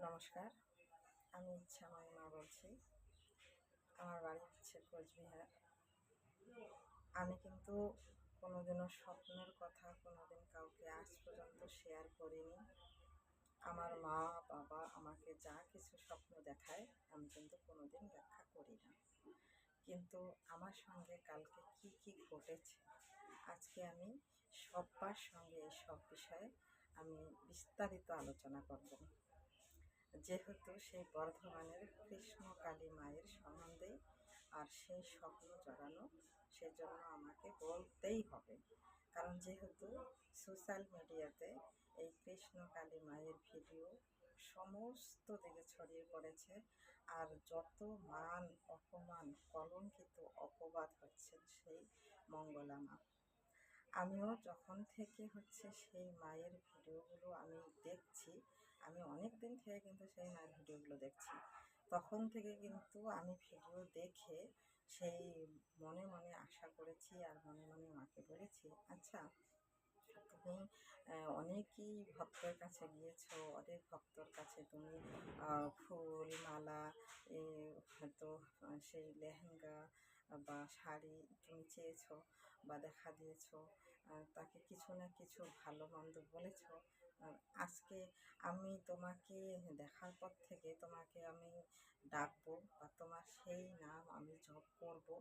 নমস্কার, আমি ইচ্ছাময়ী মা বলছি। আমার বাড়ি হচ্ছে কোচবিহার। আমি কিন্তু কোনোদিনও স্বপ্নের কথা কোনোদিন কাউকে আজ পর্যন্ত শেয়ার করিনি। আমার মা বাবা আমাকে যা কিছু স্বপ্ন দেখায় আমি কিন্তু কোনোদিন ব্যাখ্যা করি না। কিন্তু আমার সঙ্গে কালকে কি কি ঘটেছে আজকে আমি সব্বার সঙ্গে এই সব বিষয়ে আমি বিস্তারিত আলোচনা করব। যেহেতু সেই বর্ধমানের কৃষ্ণকালী মায়ের সম্বন্ধে আর সেই স্বপ্ন জড়ানো, সেজন্য আমাকে বলতেই হবে। কারণ যেহেতু সোশ্যাল মিডিয়াতে এই কৃষ্ণকালী মায়ের ভিডিও সমস্ত দিকে ছড়িয়ে পড়েছে, আর যত মান অপমান কলঙ্কিত অপবাদ হচ্ছেন সেই মঙ্গলা মা। আমিও যখন থেকে সেই মায়ের ভিডিওগুলো আমি দেখছি, আমি অনেক দিন থেকে কিন্তু সেই মায়ের ভিডিওগুলো দেখছি। তখন থেকে কিন্তু আমি ভিডিও দেখে সেই মনে মনে আশা করেছি আর মনে মনে মাকে বলেছি, আচ্ছা তুমি অনেকই ভক্তের কাছে গিয়েছো, অনেক ভক্তর কাছে তুমি ফুল মালা হয়তো সেই লেহেঙ্গা বা শাড়ি তুমি চেয়েছো বা দেখা দিয়েছো, তাকে কিছু না কিছু ভালো মন্দ বলেছো। আজকে আমি তোমাকে দেখার পর থেকে তোমাকে আমি ডাকবো বা তোমার সেই নাম আমি জপ করবো।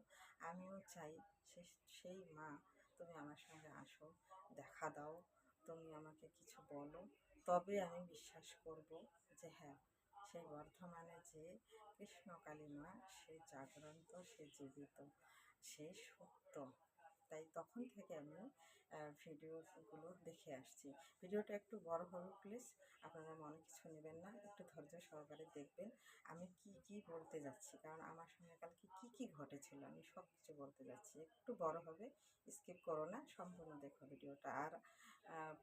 আমিও চাই সেই মা তুমি আমার সঙ্গে আসো, দেখা দাও, তুমি আমাকে কিছু বলো, তবে আমি বিশ্বাস করব যে হ্যাঁ, সেই বর্ধমানে যে কৃষ্ণকালী মা সে জাগ্রন্ত, সে জীবিত, সে সত্য। তাই তখন থেকে আমি ভিডিওগুলো দেখে আসছি। ভিডিওটা একটু বড় হবে প্লিজ, আপনারা মনে কিছু নেবেন না, একটু ধৈর্য সহকারে দেখবেন আমি কি কি বলতে যাচ্ছি। কারণ আমার সঙ্গে কালকে কী কী ঘটেছিল আমি সব কিছু বলতে যাচ্ছি। একটু বড় হবে, স্কিপ করো না, সম্পূর্ণ দেখো ভিডিওটা। আর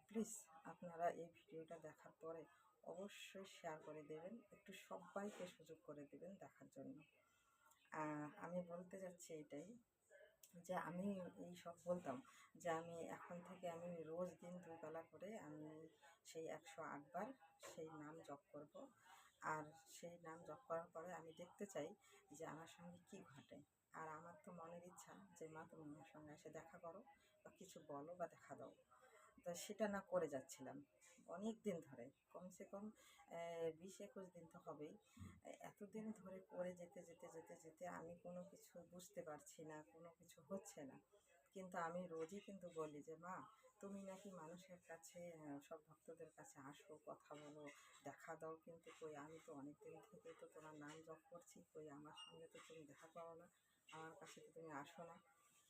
প্লিজ আপনারা এই ভিডিওটা দেখার পরে অবশ্যই শেয়ার করে দেবেন, একটু সবাইকে সুযোগ করে দেবেন দেখার জন্য। আমি বলতে যাচ্ছি এটাই, যে আমি এই সব বলতাম যে আমি এখন থেকে আমি রোজ দিন দুবেলা করে আমি সেই 108 বার সেই নাম জপ করব। আর সেই নাম জপ করার পরে আমি দেখতে চাই যে আমার সঙ্গে কি ঘটে। আর আমার তো মনের ইচ্ছা যে মা তুমি আমার সঙ্গে এসে দেখা করো বা কিছু বলো বা দেখা দাও। তো সেটা না করে যাচ্ছিলাম অনেক দিন ধরে, কমসে কম 20-21 দিন তো হবেই। এতদিন ধরে করে যেতে যেতে যেতে যেতে আমি কোনো কিছু বুঝতে পারছি না, কোনো কিছু হচ্ছে না। কিন্তু আমি রোজই কিন্তু বলি যে মা তুমি নাকি মানুষের কাছে সব ভক্তদের কাছে আসো, কথা বলো, দেখা দাও, কিন্তু কই আমি তো অনেক দিন থেকে তো তোমার নাম জপ করছি, কই আমার সঙ্গে তো তুমি দেখা করো না, আমার কাছে তো তুমি আসো না,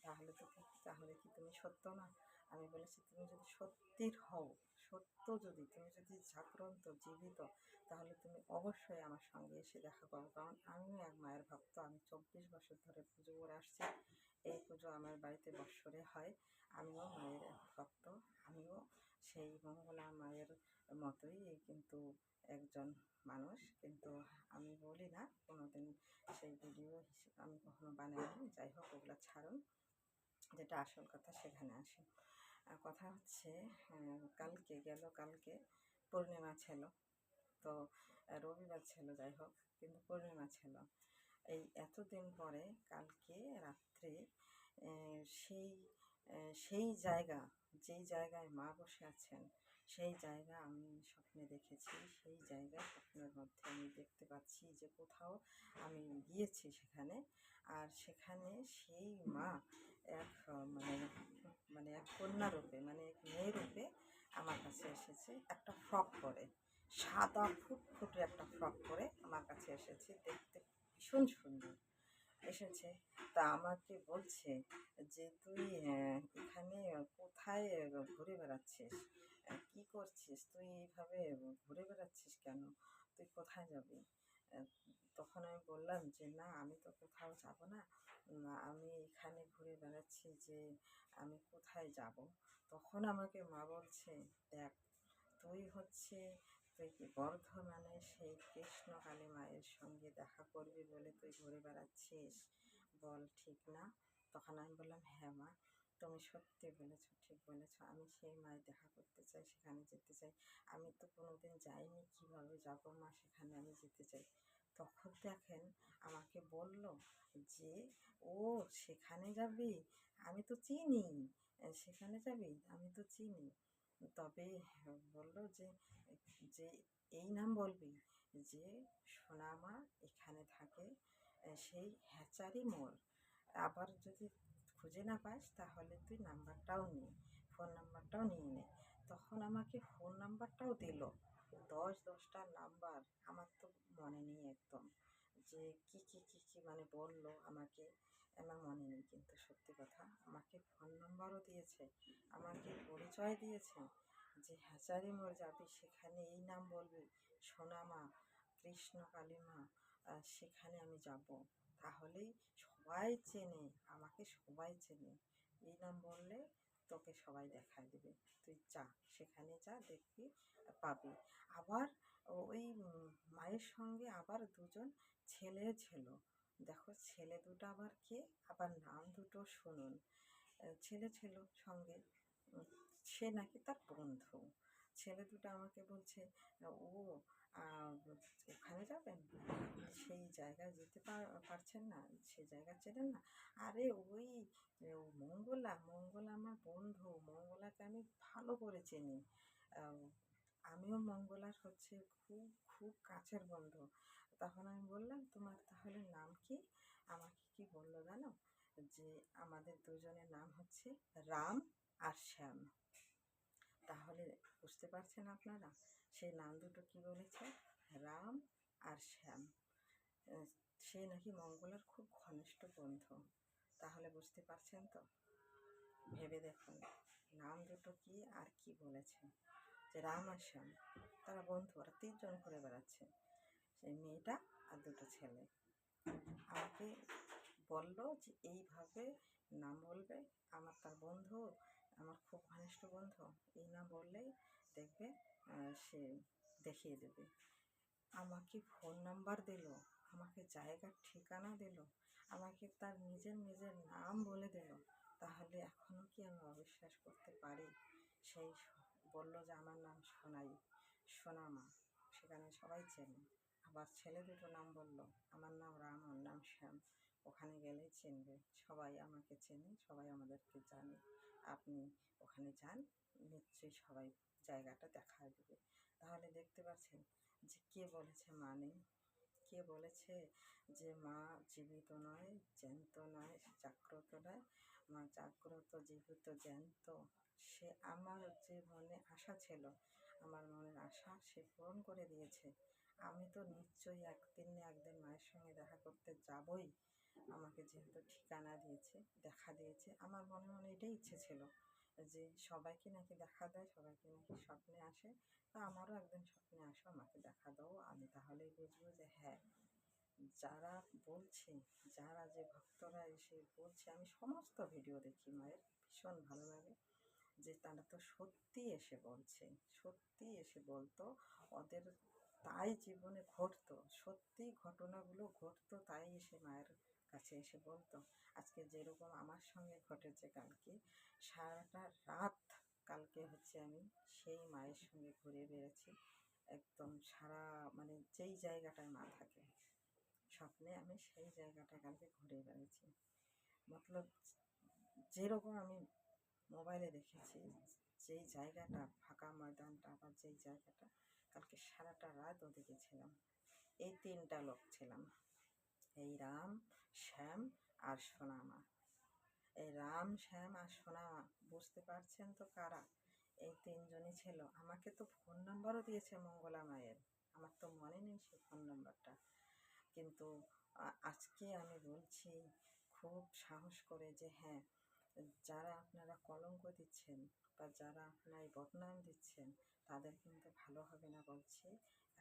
তাহলে কি তুমি সত্য না? আমি বলেছি তুমি যদি সত্যির হও, সত্য যদি তুমি যদি জাগ্রন্ত জীবিত, তাহলে তুমি অবশ্যই আমার সঙ্গে এসে দেখা করো। কারণ আমিও এক মায়ের ভক্ত, আমি 24 বছর ধরে পুজো করে আসছি। এই পুজো আমার বাড়িতে বৎসরে হয়। আমিও মায়ের ভক্ত, আমিও সেই মঙ্গলা মায়ের মতোই কিন্তু একজন মানুষ। কিন্তু আমি বলি না কোনোদিন, সেই ভিডিও আমি কখনো বানাইনি। যাই হোক, ওগুলো ছাড়ুন, যেটা আসল কথা সেখানে আসি। কথা হচ্ছে কালকে পূর্ণিমা ছিল, তো রবিবার ছিল, যাই হোক, কিন্তু পূর্ণিমা ছিল। এই এতদিন পরে কালকে রাত্রে সেই সেই জায়গা, যেই জায়গায় মা বসে আছেন, সেই জায়গা আমি স্বপ্নে দেখেছি। সেই জায়গায় স্বপ্নের মধ্যে আমি দেখতে পাচ্ছি যে কোথাও আমি গিয়েছি সেখানে, আর সেখানে সেই মা এক মানে এক কন্যা রূপে, মানে এক মেয়ে রূপে আমার কাছে এসেছে, একটা ফ্রক পরে, সাদা ফুটফুটে একটা ফ্রক পরে আমার কাছে এসেছে, দেখতে ভীষণ সুন্দর এসেছে। তা আমাকে বলছে যে তুই এখানে কোথায় ঘুরে বেড়াচ্ছিস, কী করছিস তুই, এইভাবে ঘুরে বেড়াচ্ছিস কেন, তুই কোথায় যাবি? আহ, তখন আমি বললাম যে না, আমি তো কোথাও যাব না, আমি এখানে ঘুরে বেড়াচ্ছি, যে আমি কোথায় যাব? তখন আমাকে মা বলছে, দেখ তুই কি বর্ধমানে সেই কৃষ্ণকালী মায়ের সঙ্গে দেখা করবি বলে তুই ঘুরে বেড়াচ্ছিস, বল ঠিক না? তখন আমি বললাম হ্যাঁ মা। তো তুমি সত্যি বলেছো, ঠিক বলেছো। আমি সেই মায়ের দেখা করতে চাই, সেখানে যেতে চাই। আমি তো কোনোদিন যাইনি, কিভাবে যাবো মা সেখানে, আমি যেতে চাই। তখন দেখেন আমাকে বলল যে, ও সেখানে যাবি, আমি তো চিনি, সেখানে যাবি, আমি তো চিনি। তবে বলল যে, যে এই নাম বলবি, যে সোনামা এখানে থাকে, সেই হ্যাচারি মোড়। আবার যদি খুঁজে না পাস তাহলে তুই নাম্বারটাও নে, ফোন নাম্বারটাও নিয়ে নে। তখন আমাকে ফোন নাম্বারটাও দিল, 10টা নাম্বার, আমার তো মনে নেই একদম, যে কি মানে বললো আমাকে, আমার মনে নেই। কিন্তু সত্যি কথা, আমাকে ফোন নাম্বারও দিয়েছে, আমাকে পরিচয় দিয়েছে, যে হ্যাচারি মোড় যাবি, সেখানে এই নাম বলবি, সোনামা, কৃষ্ণ কালীমা, সেখানে আমি যাব। তাহলেই সবাই চেনে আমাকে, সবাই চেনে। এই নাম বললে তোকে সবাই দেখায় দেবে, তুই যা, সেখানে যা, দেখবি, পাবি। আবার ওই মায়ের সঙ্গে আবার দুজন ছেলে ছিল। দেখো ছেলে দুটো আবার কে, আবার নাম দুটো শুনুন। ছেলে ছিল সঙ্গে, উম, সে নাকি তার বন্ধু। ছেলে দুটো আমাকে বলছে, ও ওখানে যাবেন, সেই জায়গায় যেতে পারছেন না, সেই জায়গা চেনেন না? আরে ওই মঙ্গলা, মঙ্গলা আমার বন্ধু, মঙ্গলাকে আমি ভালো করে চিনি। আহ, আমিও মঙ্গলার হচ্ছে খুব খুব কাছের বন্ধু। তখন আমি বললাম, তোমার তাহলে নাম কি? আমাকে কি বললো জানো? যে আমাদের দুজনের নাম হচ্ছে রাম আর শ্যাম। তাহলে বুঝতে পারছেন আপনারা, সেই নাম দুটো কি বলেছে, রাম আর শ্যাম। আহ, সে নাকি মঙ্গলার খুব ঘনিষ্ঠ বন্ধু। তাহলে বুঝতে পারছেন তো, ভেবে দেখুন নাম দুটো কি আর কি বলেছে, যে রাম আর শ্যাম, তারা বন্ধু, ওরা 3জন ঘুরে বেড়াচ্ছে, সেই মেয়েটা আর দুটো ছেলে। আমাকে বলল যে এইভাবে নাম বলবে, আমার তার বন্ধু, আমার খুব ঘনিষ্ঠ বন্ধু, এই নাম বললেই দেখবে সে দেখিয়ে দেবে। আমাকে ফোন নাম্বার দিল, আমাকে জায়গার ঠিকানা দিল, আমাকে তার নিজের নিজের নাম বলে দিল। তাহলে এখনও কি আমি অবিশ্বাস করতে পারি? সেই বলল যে আমার নাম সোনাই, সোনামা, সেখানে সবাই চেনে। আবার ছেলে দুটো নাম বলল, আমার নাম রাম, ওর নাম শ্যাম, ওখানে গেলেই চিনবে, সবাই আমাকে চেনে, সবাই আমাদেরকে জানে। আপনি ওখানে যান, নিশ্চয়ই সবাই জায়গাটা দেখা দেবে। তাহলে দেখতে পাচ্ছেন যে কে বলেছে মা নেই, কে বলেছে যে মা জীবিত নয়, জ্যান্ত নয়, জাগ্রত নয়, মা জাগ্রত, জীবিত, জ্যান্ত। সে আমার যে মনে আশা ছিল, আমার মনের আশা সে পূরণ করে দিয়েছে। আমি তো নিশ্চয়ই একদিন না একদিন মায়ের সঙ্গে দেখা করতে যাবই। আমাকে যেহেতু ঠিকানা দিয়েছে, দেখা দিয়েছে, আমার মনে মনে এটাই ইচ্ছে ছিল যে সবাইকে নাকি দেখা দেয়, সবাইকে নাকি স্বপ্নে আসে। তা আমারও একদিন স্বপ্নে আসো, আমাকে দেখা দাও, আমি তাহলেই বুঝবো যে হ্যাঁ, যারা বলছে, যারা যে ভক্তরা এসে বলছে, আমি সমস্ত ভিডিও দেখি মায়ের, ভীষণ ভালো লাগে যে তারা তো সত্যি এসে বলছে, সত্যি এসে বলতো, ওদের তাই জীবনে ঘটতো, সত্যি ঘটনাগুলো ঘটতো, তাই এসে মায়ের কাছে এসে বলতো। আজকে যেরকম আমার সঙ্গে ঘটেছে কালকে, সারাটা রাত কালকে হচ্ছে আমি সেই মায়ের সঙ্গে ঘুরে বেড়েছি, একদম সারা, মানে যেই জায়গাটায় মা থাকে স্বপ্নে, আমি সেই জায়গাটা কালকে ঘুরে বেড়াচ্ছি। মতলব যেরকম আমি মোবাইলে দেখেছি, যেই জায়গাটা ফাঁকা ময়দানটা, বা যেই জায়গাটা, কালকে সারাটা রাত ওদিকে ছিলাম। এই 3টা লোক ছিলাম, এই রাম, শ্যাম আর সোনামা। এই রাম, শ্যাম আর সোনামা, বুঝতে পারছেন তো কারা? এই 3জনই ছিল। আমাকে তো ফোন নাম্বারও দিয়েছে মঙ্গলা মায়ের, আমার তো মনে নেই সেই ফোন নাম্বারটা। কিন্তু আজকে আমি বলছি খুব সাহস করে যে হ্যাঁ, যারা আপনারা কলঙ্ক দিচ্ছেন, বা যারা আপনার বদনাম দিচ্ছেন, তাদের কিন্তু ভালো হবে না বলছি।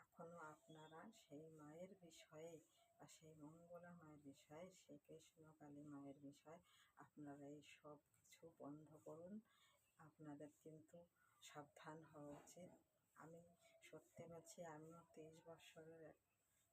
এখনও আপনারা সেই মায়ের বিষয়ে, বা সেই মঙ্গলা মায়ের বিষয়ে, সেই কৃষ্ণকালী মায়ের বিষয়ে আপনারা এই সব কিছু বন্ধ করুন। আপনাদের কিন্তু সাবধান হওয়া উচিত। আমি সত্যি বলছি, আমিও 23 বছরের এক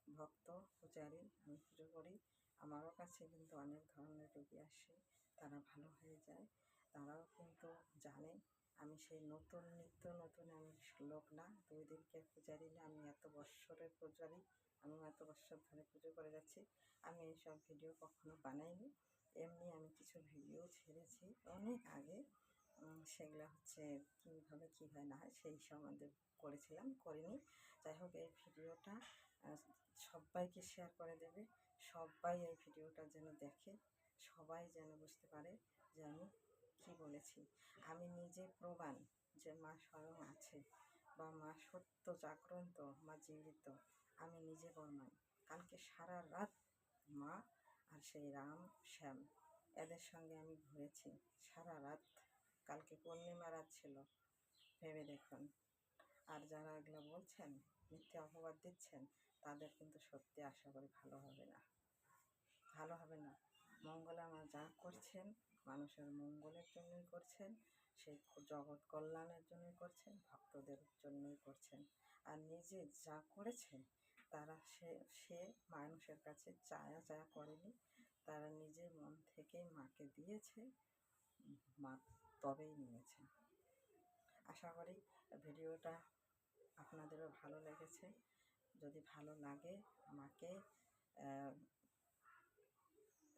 ভক্ত, পূজারী, আমি পুজো করি। আমারও কাছে কিন্তু অনেক ধরনের রোগী আসে, তারা ভালো হয়ে যায়। তারাও কিন্তু জানে আমি সেই নতুন নিত্য নতুন আমি লোক না, 2 দিনকার পূজারি না, আমি এত বৎসরের পূজারি, আমি এত বৎসর ধরে পুজো করে যাচ্ছি। আমি এইসব ভিডিও কখনো বানাইনি, এমনি আমি কিছু ভিডিও ছেড়েছি অনেক আগে, সেগুলো হচ্ছে কীভাবে কী হয় না হয় সেই সম্বন্ধে করেছিলাম, করিনি। যাই হোক, এই ভিডিওটা সবাইকে শেয়ার করে দেবে, সবাই এই ভিডিওটা যেন দেখে, সবাই যেন বুঝতে পারে যে আমি কী বলেছি। আমি নিজে প্রমাণ যে মা স্বয়ং আছে বা মা সত্য জাগ্রন্ত, মা জীবিত, আমি নিজে প্রমাণ। কালকে সারা রাত মা আর সেই রাম শ্যাম এদের সঙ্গে আমি ঘুরেছি সারা রাত। কালকে পূর্ণিমা রাত ছিল, ভেবে দেখুন। আর যারা এগুলো বলছেন, মিথ্যে অপবাদ দিচ্ছেন, তাদের কিন্তু সত্যি আশা করি ভালো হবে না, ভালো হবে না। মঙ্গলা মা যা করছেন মানুষের মঙ্গলের জন্যই করছেন, সেই জগৎ কল্যাণের জন্যই করছেন, ভক্তদের জন্যই করছেন। আর নিজে যা করেছে তারা সে মানুষের কাছে চায়া চায়া করেনি, তারা নিজের মন থেকেই মাকে দিয়েছে, মা তবেই নিয়েছে। আশা করি ভিডিওটা আপনাদেরও ভালো লেগেছে। যদি ভালো লাগে আমাকে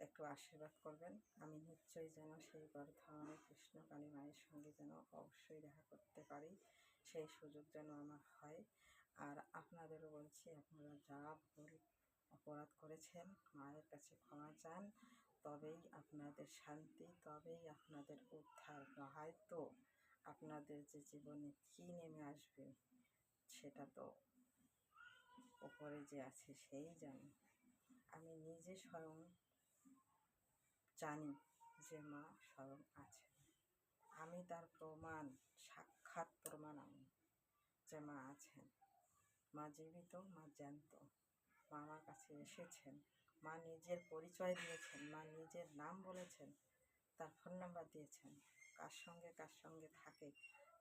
একটু আশীর্বাদ করবেন। আমি নিশ্চয়ই যেন সেই বর্ধমানের কৃষ্ণকালী মায়ের সঙ্গে যেন অবশ্যই দেখা করতে পারি, সেই সুযোগ যেন আমার হয়। আর আপনাদেরও বলছি, আপনারা যা ভুল অপরাধ করেছেন মায়ের কাছে ক্ষমা চান, তবেই আপনাদের শান্তি, তবেই আপনাদের উদ্ধার। হয়তো আপনাদের যে জীবনে কী নেমে আসবে সেটা তো ওপরে যে আছে সেই জানে। আমি নিজে স্বয়ং জানি যে মা স্বয়ং আছেন, আমি তার প্রমাণ, সাক্ষাৎ প্রমাণ আমি যে মা আছেন, মা জীবিত, মা জ্যান্ত। মা আমার কাছে এসেছেন, মা নিজের পরিচয় দিয়েছেন, মা নিজের নাম বলেছেন, তার ফোন নাম্বার দিয়েছেন, কার সঙ্গে থাকে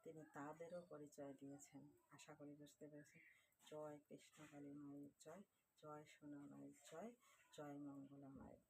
তিনি তাদেরও পরিচয় দিয়েছেন। আশা করি বুঝতে পেরেছেন। জয় কৃষ্ণকালী মায়ের জয়, জয় সোনা মায়ের জয়, জয় মঙ্গলা মায়ের।